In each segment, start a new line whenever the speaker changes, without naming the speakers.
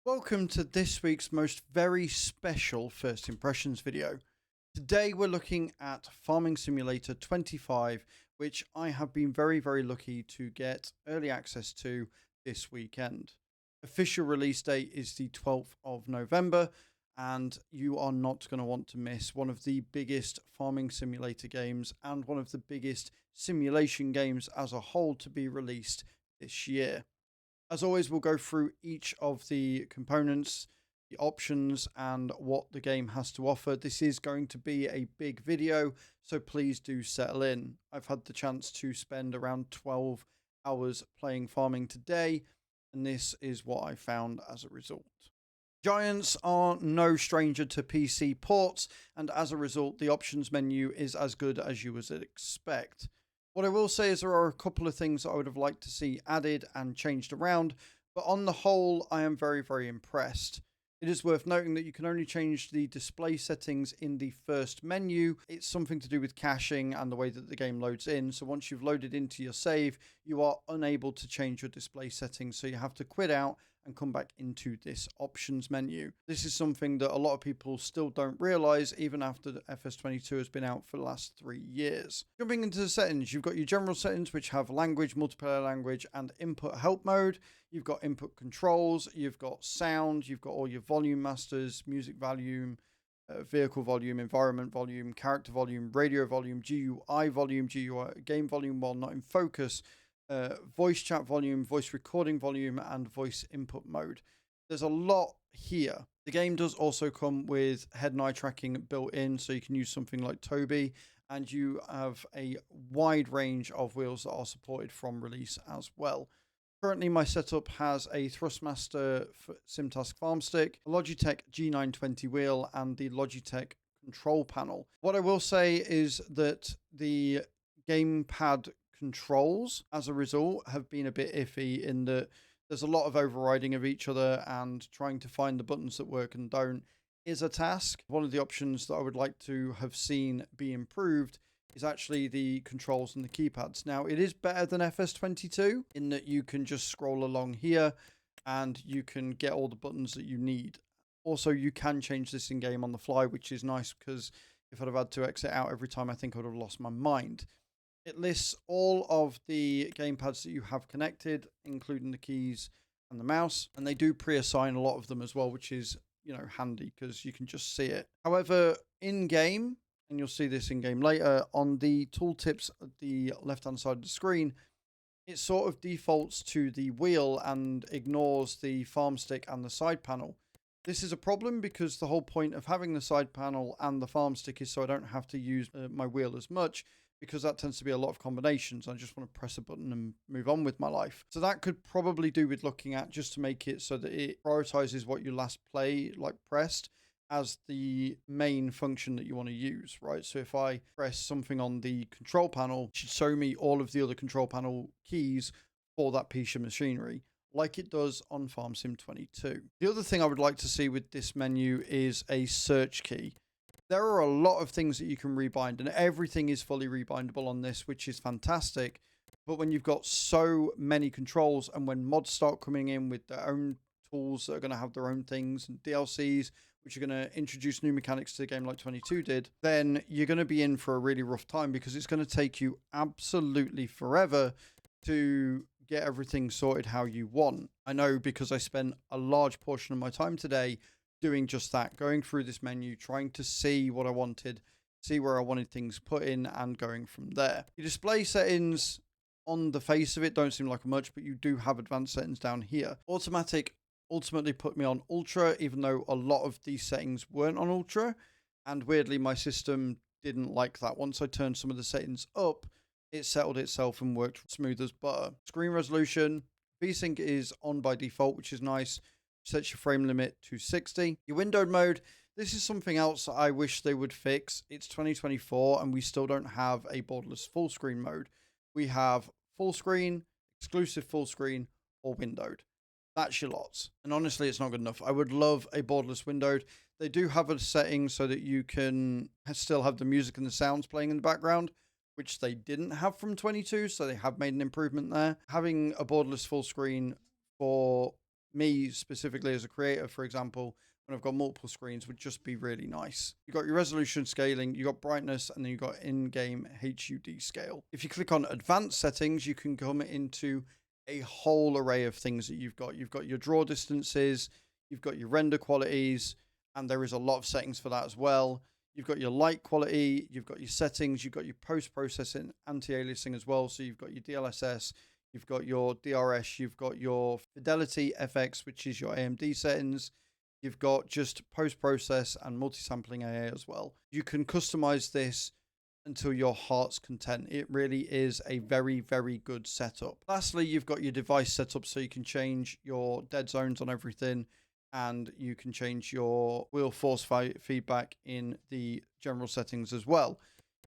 Welcome to this week's most very special first impressions video. Today we're looking at Farming Simulator 25, which I have been very lucky to get early access to this weekend. Official release date is the 12th of November, and you are not going to want to miss one of the biggest farming simulator games and one of the biggest simulation games as a whole to be released this year. As always, we'll go through each of the components, the options, and what the game has to offer. This is going to be a big video, so please do settle in. I've had the chance to spend around 12 hours playing farming today, and this is what I found as a result. Giants are no stranger to PC ports, and as a result, the options menu is as good as you would expect. What I will say is there are a couple of things that I would have liked to see added and changed around, but on the whole, I am very impressed. It is worth noting that you can only change the display settings in the first menu. It's something to do with caching and the way that the game loads in. So once you've loaded into your save, you are unable to change your display settings. So you have to quit out and come back into this options menu. This is something that a lot of people still don't realize even after the FS22 has been out for the last 3 years. Jumping into the settings, you've got your general settings, which have language, multiplayer language, and input help mode. You've got input controls, you've got sound, you've got all your volume masters, music volume, vehicle volume, environment volume, character volume, radio volume, GUI volume, GUI game volume while not in focus, voice chat volume, voice recording volume, and voice input mode. There's a lot here. The game does also come with head and eye tracking built in, so you can use something like Toby, and you have a wide range of wheels that are supported from release as well. Currently, my setup has a Thrustmaster Simtask farm stick, a Logitech G920 wheel, and the Logitech control panel. What I will say is that the gamepad controls, as a result, have been a bit iffy in that there's a lot of overriding of each other, and trying to find the buttons that work and don't is a task. One of the options that I would like to have seen be improved is actually the controls and the keypads. Now, it is better than FS22 in that you can just scroll along here and you can get all the buttons that you need. Also, you can change this in game on the fly, which is nice because if I'd have had to exit out every time, I think I would have lost my mind. It lists all of the gamepads that you have connected, including the keys and the mouse, and they do pre-assign a lot of them as well, which is, handy because you can just see it. However, in game, and you'll see this in game later, on the tooltips at the left hand side of the screen, it sort of defaults to the wheel and ignores the farm stick and the side panel. This is a problem because the whole point of having the side panel and the farm stick is so I don't have to use my wheel as much, because that tends to be a lot of combinations. I just want to press a button and move on with my life. So that could probably do with looking at, just to make it so that it prioritizes what you last play, like pressed, as the main function that you want to use, right? So if I press something on the control panel, it should show me all of the other control panel keys for that piece of machinery, like it does on Farm Sim 22. The other thing I would like to see with this menu is a search key. There are a lot of things that you can rebind, and everything is fully rebindable on this, which is fantastic. But when you've got so many controls, and when mods start coming in with their own tools that are going to have their own things, and DLCs, which are going to introduce new mechanics to the game like 22 did, then you're going to be in for a really rough time, because it's going to take you absolutely forever to get everything sorted how you want. I know, because I spent a large portion of my time today doing just that, going through this menu, trying to see what I wanted, see where I wanted things put in, and going from there. Your display settings on the face of it don't seem like much, but you do have advanced settings down here. Automatic ultimately put me on ultra, even though a lot of these settings weren't on ultra, and weirdly my system didn't like that. Once I turned some of the settings up, it settled itself and worked smooth as butter. Screen resolution, VSync is on by default, which is nice. Sets your frame limit to 60. Your windowed mode, this is something else I wish they would fix. It's 2024 and we still don't have a borderless full screen mode. We have full screen, exclusive full screen, or windowed. That's your lots. And honestly, it's not good enough. I would love a borderless windowed. They do have a setting so that you can still have the music and the sounds playing in the background, which they didn't have from 22, so they have made an improvement there. Having a borderless full screen for me specifically as a creator, for example, when I've got multiple screens, would just be really nice. You've got your resolution scaling, you've got brightness, and then you've got in-game HUD scale. If you click on advanced settings, you can come into a whole array of things that you've got. You've got your draw distances, you've got your render qualities, and there is a lot of settings for that as well. You've got your light quality, you've got your settings, you've got your post-processing, anti-aliasing as well. So you've got your DLSS, you've got your DRS, you've got your Fidelity FX, which is your AMD settings. You've got just post-process and multi-sampling AA as well. You can customize this until your heart's content. It really is a very, very good setup. Lastly, you've got your device setup, so you can change your dead zones on everything, and you can change your wheel force feedback in the general settings as well.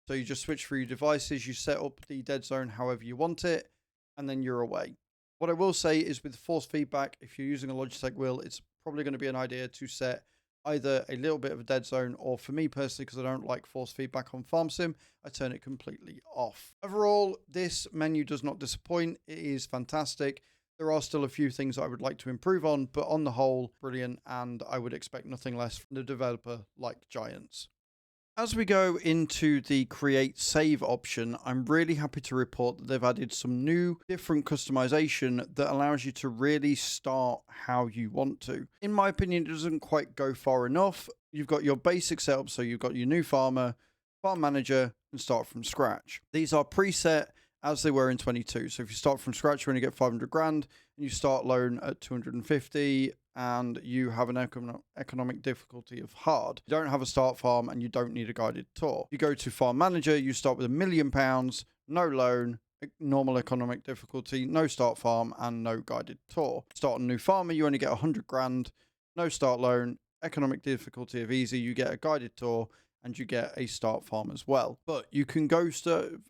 So you just switch through your devices, you set up the dead zone however you want it, and then you're away. What I will say is with force feedback, if you're using a Logitech wheel, it's probably going to be an idea to set either a little bit of a dead zone, or for me personally, because I don't like force feedback on Farm Sim, I turn it completely off. Overall, this menu does not disappoint. It is fantastic. There are still a few things I would like to improve on, but on the whole, brilliant, and I would expect nothing less from the developer like Giants. As we go into the create save option, I'm really happy to report that they've added some new different customization that allows you to really start how you want to. In my opinion, it doesn't quite go far enough. You've got your basic setup, so you've got your new farmer, farm manager, and start from scratch. These are preset as they were in 22. So if you start from scratch, you only get 500 grand, and you start loan at 250, and you have an economic difficulty of hard. You don't have a start farm, and you don't need a guided tour. You go to farm manager, you start with £1 million, no loan, normal economic difficulty, no start farm, and no guided tour. Start a new farmer, you only get 100 grand, no start loan, economic difficulty of easy, you get a guided tour, and you get a start farm as well. But you can go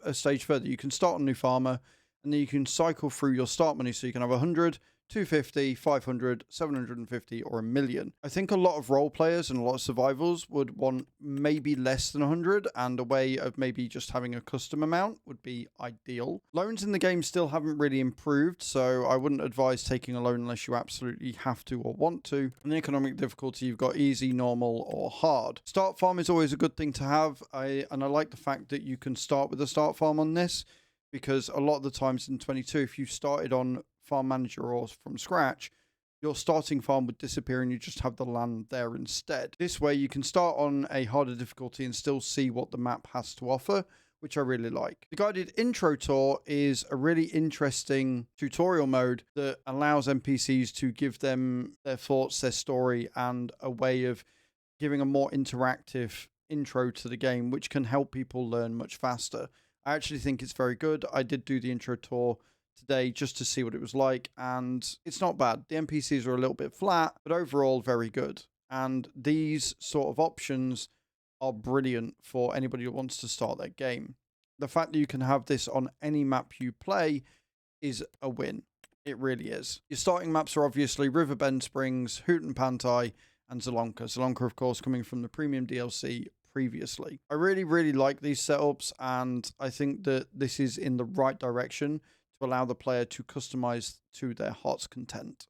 a stage further. You can start a new farmer, and then you can cycle through your start money. So you can have 100, 250, 500, 750, or $1 million. I think a lot of role players and a lot of survivals would want maybe less than 100, and a way of maybe just having a custom amount would be ideal. Loans in the game still haven't really improved, so I wouldn't advise taking a loan unless you absolutely have to or want to. And the economic difficulty, you've got easy, normal, or hard. Start farm is always a good thing to have, and I like the fact that you can start with a start farm on this, because a lot of the times in 22, if you started on farm manager or from scratch, your starting farm would disappear and you just have the land there instead. This way you can start on a harder difficulty and still see what the map has to offer, which I really like. The guided intro tour is a really interesting tutorial mode that allows NPCs to give them their thoughts, their story, and a way of giving a more interactive intro to the game, which can help people learn much faster. I actually think it's very good. I did do the intro tour today just to see what it was like, and it's not bad. The NPCs are a little bit flat, but overall very good. And these sort of options are brilliant for anybody who wants to start their game. The fact that you can have this on any map you play is a win. It really is. Your starting maps are obviously Riverbend Springs, Hoot and Pantai, and Zelonka. Zelonka, of course, coming from the premium DLC previously. I really like these setups, and I think that this is in the right direction to allow the player to customize to their heart's content.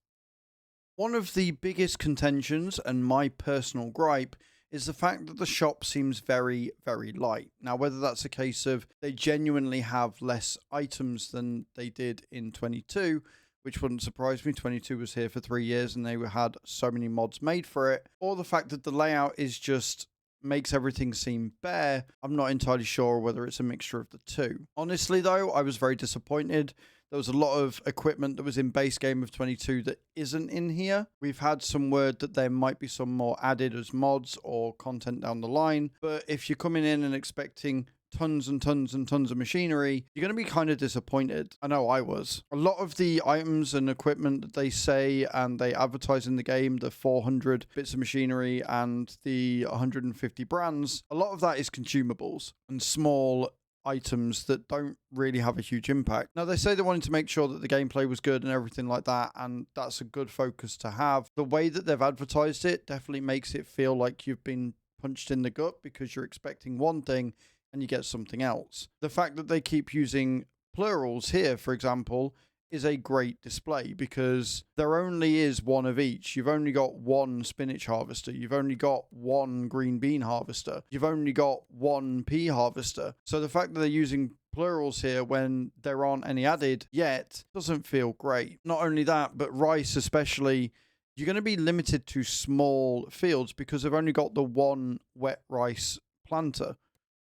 One of the biggest contentions, and my personal gripe, is the fact that the shop seems very light. Now, whether that's a case of they genuinely have less items than they did in 22, which wouldn't surprise me. 22 was here for 3 years and they had so many mods made for it, or the fact that the layout is just makes everything seem bare. I'm not entirely sure whether it's a mixture of the two. Honestly though, I was very disappointed. There was a lot of equipment that was in base game of 22 that isn't in here. We've had some word that there might be some more added as mods or content down the line, but if you're coming in and expecting tons and tons and tons of machinery, you're going to be kind of disappointed. I know I was. A lot of the items and equipment that they say and they advertise in the game, the 400 bits of machinery and the 150 brands, a lot of that is consumables and small items that don't really have a huge impact. Now, they say they wanted to make sure that the gameplay was good and everything like that, and that's a good focus to have. The way that they've advertised it definitely makes it feel like you've been punched in the gut because you're expecting one thing and you get something else. The fact that they keep using plurals here, for example, is a great display because there only is one of each. You've only got one spinach harvester. You've only got one green bean harvester. You've only got one pea harvester. So the fact that they're using plurals here when there aren't any added yet doesn't feel great. Not only that, but rice especially, you're going to be limited to small fields because they've only got the one wet rice planter.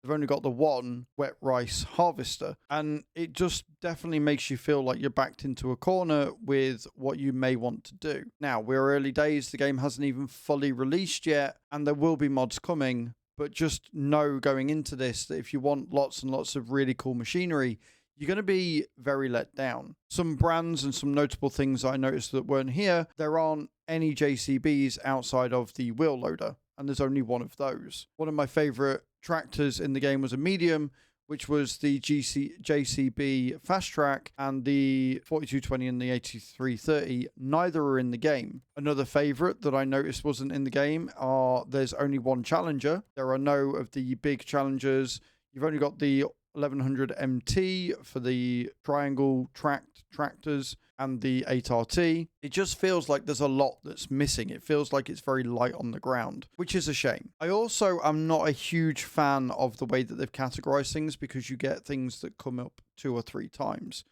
They've only got the one wet rice harvester. And it just definitely makes you feel like you're backed into a corner with what you may want to do. Now, we're early days. The game hasn't even fully released yet, and there will be mods coming. But just know going into this that if you want lots and lots of really cool machinery, you're going to be very let down. Some brands and some notable things I noticed that weren't here. There aren't any JCBs outside of the wheel loader, and there's only one of those. One of my favorite tractors in the game was a medium, which was the JCB Fast Track, and the 4220 and the 8330. Neither are in the game. Another favorite that I noticed wasn't in the game are there's only one Challenger. There are no of the big Challengers. You've only got the 1100 MT for the triangle tracked tractors and the 8RT. It just feels like there's a lot that's missing. It feels like it's very light on the ground, which is a shame. I also am not a huge fan of the way that they've categorized things because you get things that come up 2 or 3 times.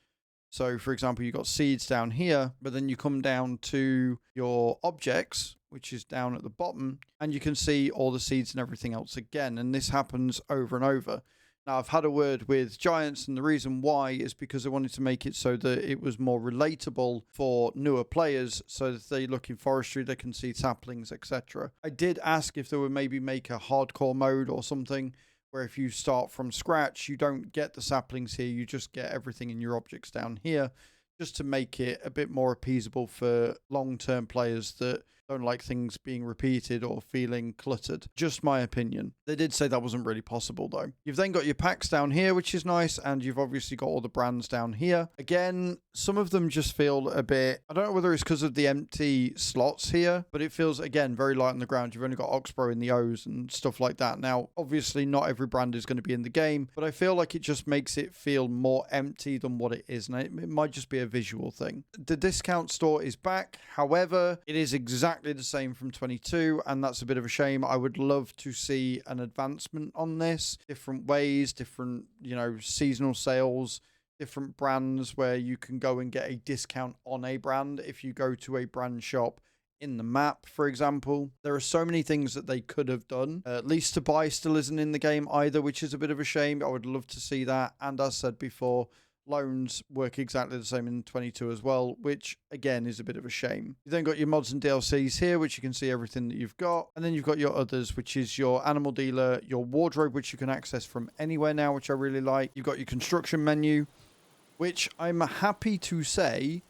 So, for example, you've got seeds down here, but then you come down to your objects, which is down at the bottom, and you can see all the seeds and everything else again. And this happens over and over. Now, I've had a word with Giants, and the reason why is because I wanted to make it so that it was more relatable for newer players, so that they look in forestry, they can see saplings, etc. I did ask if they would maybe make a hardcore mode or something, where if you start from scratch, you don't get the saplings here, you just get everything in your objects down here, just to make it a bit more appeasable for long-term players that don't like things being repeated or feeling cluttered. Just my opinion. They did say that wasn't really possible though. You've then got your packs down here, which is nice, and you've obviously got all the brands down here. Again, some of them just feel a bit, I don't know whether it's because of the empty slots here, but it feels, again, very light on the ground. You've only got Oxbow in the O's and stuff like that. Now, obviously not every brand is going to be in the game, but I feel like it just makes it feel more empty than what it is, and it might just be a visual thing. The discount store is back. However, it is exactly the same from 22, and that's a bit of a shame. I would love to see an advancement on this, different ways, different, seasonal sales, different brands where you can go and get a discount on a brand if you go to a brand shop in the map, for example. There are so many things that they could have done. Lease to buy still isn't in the game either, which is a bit of a shame. I would love to see that, and as said before, loans work exactly the same in 22 as well, which again is a bit of a shame. You then got your mods and DLCs here, which you can see everything that you've got. And then you've got your others, which is your animal dealer, your wardrobe, which you can access from anywhere now, which I really like. You've got your construction menu, which I'm happy to say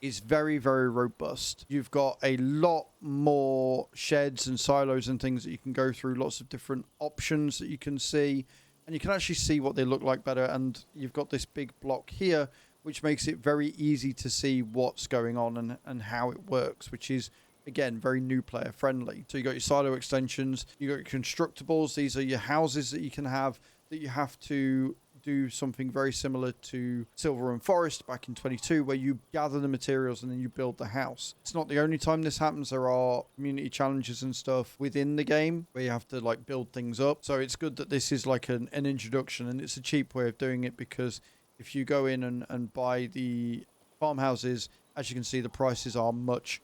is very, very robust. You've got a lot more sheds and silos and things that you can go through, lots of different options that you can see. And you can actually see what they look like better. And you've got this big block here, which makes it very easy to see what's going on and how it works, which is, again, very new player friendly. So you got your silo extensions, you got your constructibles. These are your houses that you can have, that you have to do something very similar to Silver and Forest back in 22, where you gather the materials and then you build the house. It's not the only time this happens. There are community challenges and stuff within the game where you have to build things up. So it's good that this is like an introduction, and it's a cheap way of doing it, because if you go in and buy the farmhouses, as you can see, the prices are much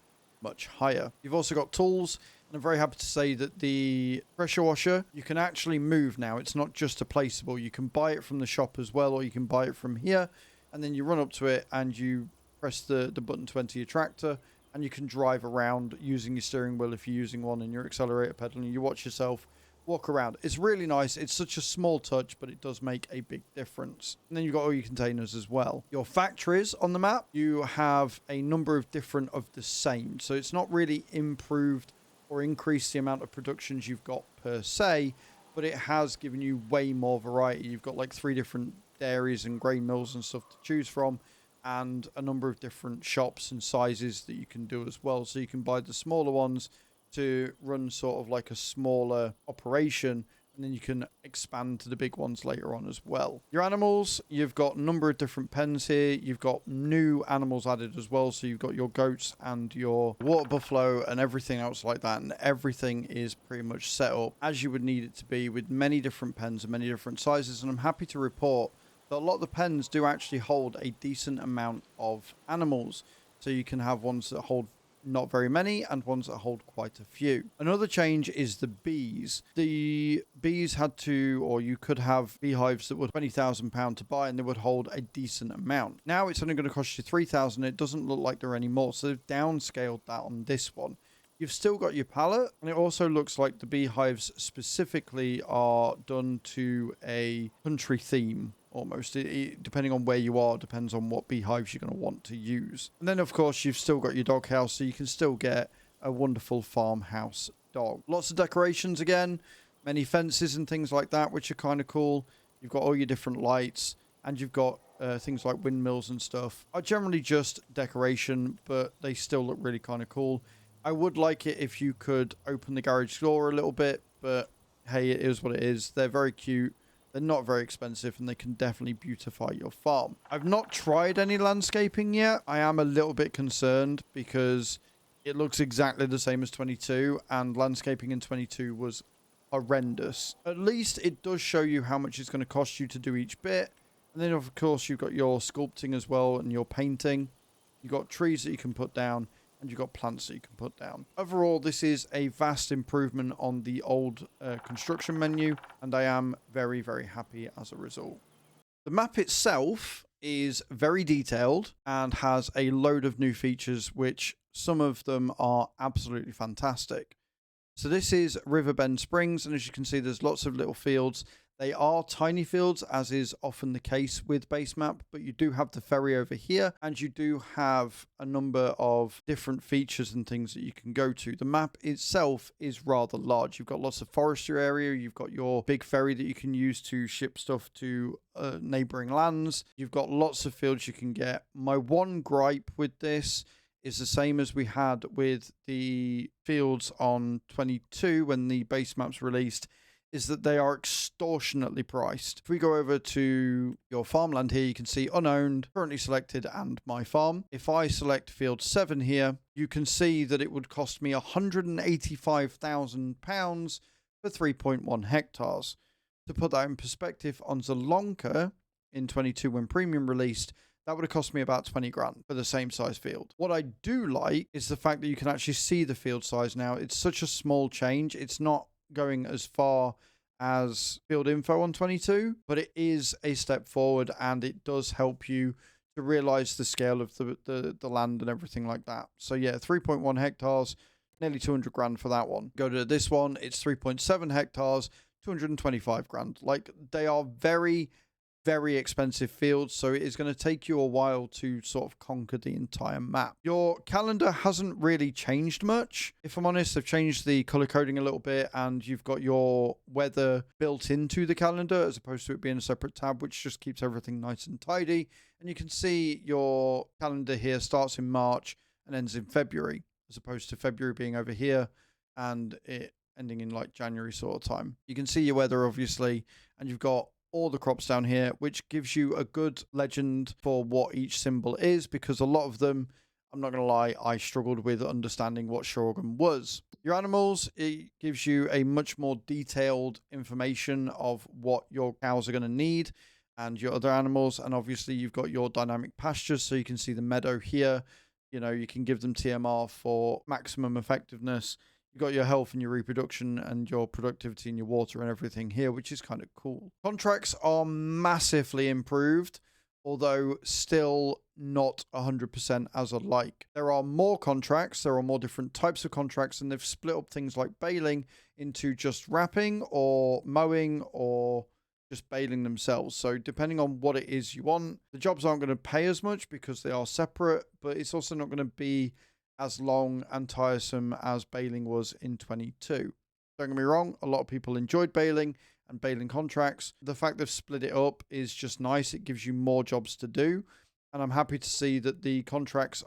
higher. You've also got tools. And I'm very happy to say that the pressure washer, you can actually move now. It's not just a placeable. You can buy it from the shop as well, or you can buy it from here. And then you run up to it and you press the button to enter your tractor, and you can drive around using your steering wheel if you're using one, and your accelerator pedal, and you watch yourself walk around. It's really nice. It's such a small touch, but it does make a big difference. And then you've got all your containers as well. Your factories on the map, you have a number of different of the same. So it's not really improved or increase the amount of productions you've got per se, but it has given you way more variety. You've got 3 different dairies and grain mills and stuff to choose from, and a number of different shops and sizes that you can do as well. So you can buy the smaller ones to run sort of like a smaller operation, and then you can expand to the big ones later on as well. Your animals, you've got a number of different pens here. You've got new animals added as well. So you've got your goats and your water buffalo and everything else like that. And everything is pretty much set up as you would need it to be, with many different pens and many different sizes. And I'm happy to report that a lot of the pens do actually hold a decent amount of animals. So you can have ones that hold not very many and ones that hold quite a few. Another change is the bees. The bees had to, or you could have beehives that were £20,000 to buy, and they would hold a decent amount. Now it's only going to cost you 3,000. It doesn't look like there anymore, so they've downscaled that on this one. You've still got your pallet, and it also looks like the beehives specifically are done to a country theme. Almost, depending on where you are, depends on what beehives you're going to want to use. And then, of course, you've still got your doghouse, so you can still get a wonderful farmhouse dog. Lots of decorations again, many fences and things like that, which are kind of cool. You've got all your different lights, and you've got things like windmills and stuff. Are generally just decoration, but they still look really kind of cool. I would like it if you could open the garage door a little bit, but hey, it is what it is. They're very cute. They're not very expensive, and they can definitely beautify your farm. I've not tried any landscaping yet. I am a little bit concerned because it looks exactly the same as 22, and landscaping in 22 was horrendous. At least it does show you how much it's going to cost you to do each bit. And then, of course, you've got your sculpting as well and your painting. You've got trees that you can put down, and you've got plants that you can put down. Overall, this is a vast improvement on the old construction menu, and I am very, very happy as a result. The map itself is very detailed and has a load of new features, which some of them are absolutely fantastic. So this is Riverbend Springs, and as you can see, there's lots of little fields. They are tiny fields, as is often the case with base map, but you do have the ferry over here, and you do have a number of different features and things that you can go to. The map itself is rather large. You've got lots of forestry area. You've got your big ferry that you can use to ship stuff to neighboring lands. You've got lots of fields you can get. My one gripe with this is the same as we had with the fields on 22 when the base map's released, is that they are extortionately priced. If we go over to your farmland here, you can see unowned, currently selected, and my farm. If I select field 7 here, you can see that it would cost me £185,000 for 3.1 hectares. To put that in perspective, on Zalonka in 22 when premium released, that would have cost me about 20 grand for the same size field. What I do like is the fact that you can actually see the field size now. It's such a small change. It's not going as far as field info on 22, but it is a step forward, and it does help you to realize the scale of the land and everything like that. So yeah, 3.1 hectares, nearly 200 grand for that one. Go to this one, it's 3.7 hectares, 225 grand. Like, they are very, very expensive fields, so it is going to take you a while to sort of conquer the entire map. Your calendar hasn't really changed much. If I'm honest, they've changed the color coding a little bit, and you've got your weather built into the calendar as opposed to it being a separate tab, which just keeps everything nice and tidy. And you can see your calendar here starts in March and ends in February, as opposed to February being over here and it ending in like January sort of time. You can see your weather, obviously, and you've got all the crops down here, which gives you a good legend for what each symbol is, because a lot of them, I'm not going to lie, I struggled with understanding what sorghum was. Your animals, it gives you a much more detailed information of what your cows are going to need and your other animals. And obviously you've got your dynamic pastures, so you can see the meadow here. You know, you can give them TMR for maximum effectiveness. You've got your health and your reproduction and your productivity and your water and everything here, which is kind of cool. Contracts are massively improved, although still not 100% as I'd like. There are more contracts, there are more different types of contracts, and they've split up things like baling into just wrapping or mowing or just baling themselves. So depending on what it is you want, the jobs aren't going to pay as much because they are separate, but it's also not going to be as long and tiresome as baling was in 22. Don't get me wrong, a lot of people enjoyed baling and baling contracts. The fact they've split it up is just nice. It gives you more jobs to do. And I'm happy to see that the contracts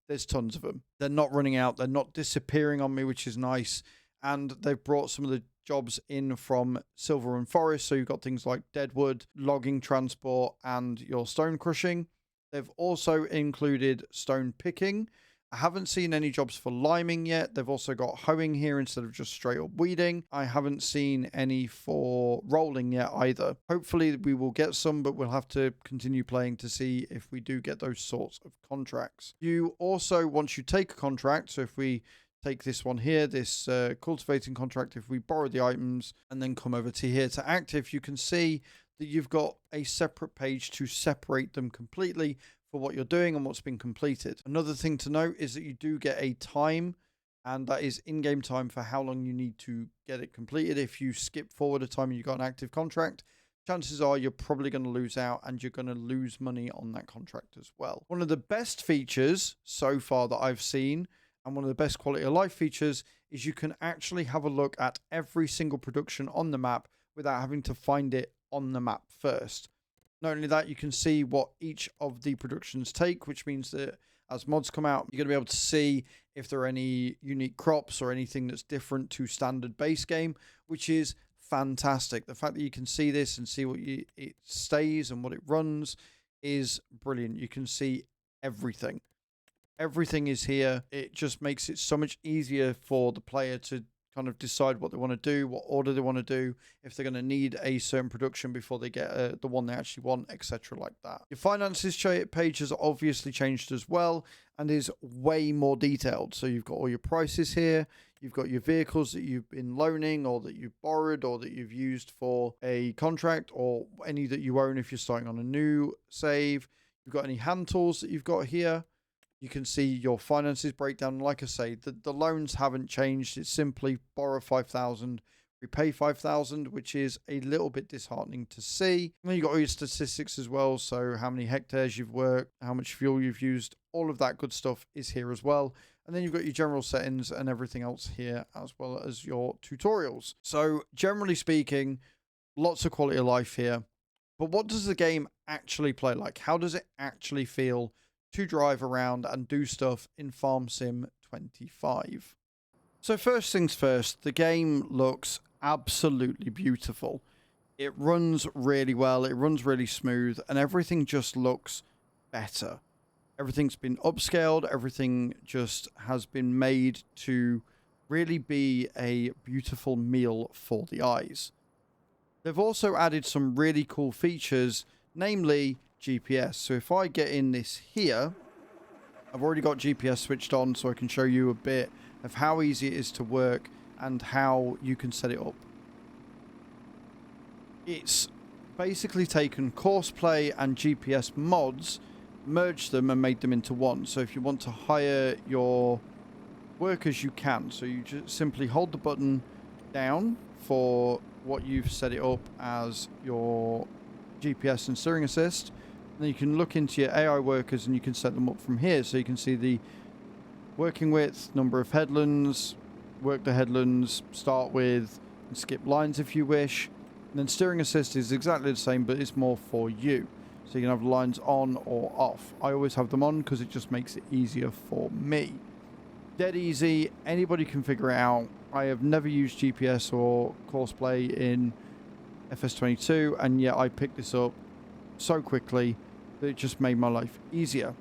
there's tons of them. They're not running out. They're not disappearing on me, which is nice. And they've brought some of the jobs in from Silver and Forest. So you've got things like deadwood, logging transport, and your stone crushing. They've also included stone picking. I haven't seen any jobs for liming yet. They've also got hoeing here instead of just straight up weeding. I haven't seen any for rolling yet either. Hopefully we will get some, but we'll have to continue playing to see if we do get those sorts of contracts. You also, once you take a contract, so if we take this one here, this cultivating contract, if we borrow the items and then come over to here to active, you can see that you've got a separate page to separate them completely for what you're doing and what's been completed. Another thing to note is that you do get a time, and that is in-game time for how long you need to get it completed. If you skip forward a time and you've got an active contract, chances are you're probably going to lose out and you're going to lose money on that contract as well. One of the best features so far that I've seen, and one of the best quality of life features, is you can actually have a look at every single production on the map without having to find it on the map first. Not only that, you can see what each of the productions take, which means that as mods come out, you're going to be able to see if there are any unique crops or anything that's different to standard base game, which is fantastic. The fact that you can see this and see what it stays and what it runs is brilliant. You can see everything. Everything is here. It just makes it so much easier for the player to kind of decide what they want to do, what order they want to do, if they're going to need a certain production before they get the one they actually want, etc. like that. Your finances page has obviously changed as well and is way more detailed. So you've got all your prices here. You've got your vehicles that you've been loaning or that you've borrowed or that you've used for a contract, or any that you own if you're starting on a new save. You've got any hand tools that you've got here. You can see your finances breakdown. Like I say, the loans haven't changed. It's simply borrow 5,000, repay 5,000, which is a little bit disheartening to see. And then you've got all your statistics as well. So how many hectares you've worked, how much fuel you've used, all of that good stuff is here as well. And then you've got your general settings and everything else here, as well as your tutorials. So generally speaking, lots of quality of life here. But what does the game actually play like? How does it actually feel to drive around and do stuff in Farm Sim 25? So first things first, the game looks absolutely beautiful. It runs really well, it runs really smooth, and everything just looks better. Everything's been upscaled, everything just has been made to really be a beautiful meal for the eyes. They've also added some really cool features, namely GPS. So if I get in this here, I've already got GPS switched on, so I can show you a bit of how easy it is to work and how you can set it up. It's basically taken Courseplay and GPS mods, merged them and made them into one. So if you want to hire your workers, you can. So you just simply hold the button down for what you've set it up as your GPS and steering assist. Then you can look into your AI workers and you can set them up from here. So you can see the working width, number of headlands, work the headlands, start with, and skip lines if you wish. And then steering assist is exactly the same, but it's more for you. So you can have lines on or off. I always have them on because it just makes it easier for me. Dead easy. Anybody can figure it out. I have never used GPS or Courseplay in FS22, and yet I picked this up so quickly that it just made my life easier.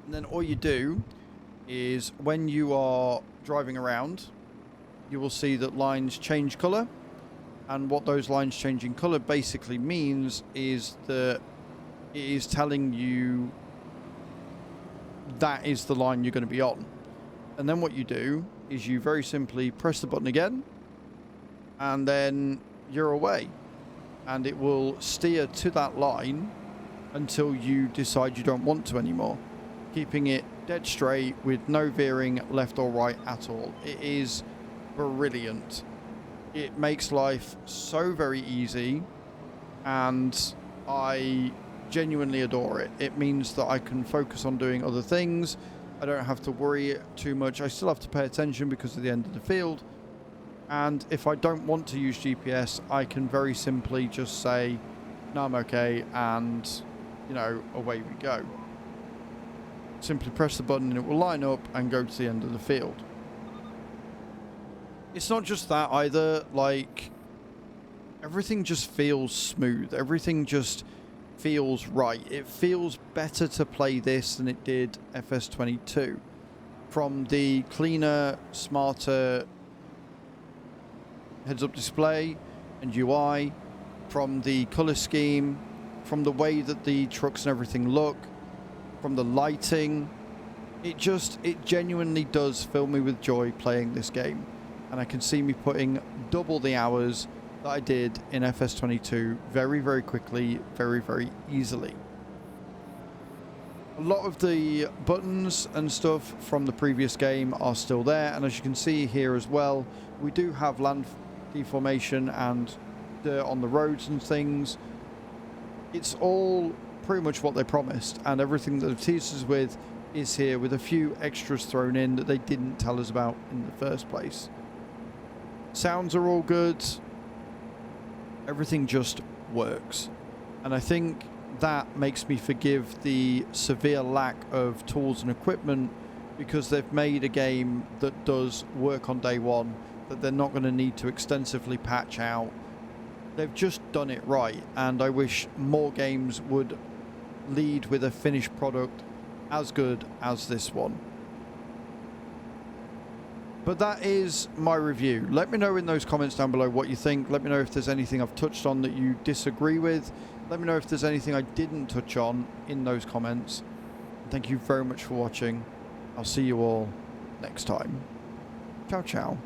And then all you do is, when you are driving around, you will see that lines change color, and what those lines changing color basically means is that it is telling you that is the line you're going to be on. And then what you do is you very simply press the button again, and then you're away, and it will steer to that line until you decide you don't want to anymore, keeping it dead straight with no veering left or right at all. It is brilliant. It makes life so very easy, and I genuinely adore it. It means that I can focus on doing other things. I don't have to worry too much. I still have to pay attention because of the end of the field. And if I don't want to use GPS, I can very simply just say, no, I'm okay, and, you know, away we go. Simply press the button and it will line up and go to the end of the field. it's not just that either. Like, everything just feels smooth. Everything just feels right. It feels better to play this than it did FS22. From the cleaner, smarter heads-up display and UI, from the color scheme, from the way that the trucks and everything look, from the lighting, it genuinely does fill me with joy playing this game. And I can see me putting double the hours that I did in FS22 very, very quickly, very, very easily. A lot of the buttons and stuff from the previous game are still there, and as you can see here as well, we do have land deformation and dirt on the roads and things. It's all pretty much what they promised, and everything that they've teased us with is here, with a few extras thrown in that they didn't tell us about in the first place. Sounds are all good. Everything just works, and I think that makes me forgive the severe lack of tools and equipment, because they've made a game that does work on day one, that they're not going to need to extensively patch out. They've just done it right, and I wish more games would lead with a finished product as good as this one. But that is my review. Let me know in those comments down below what you think. Let me know if there's anything I've touched on that you disagree with. Let me know if there's anything I didn't touch on in those comments. Thank you very much for watching. I'll see you all next time. Ciao, ciao.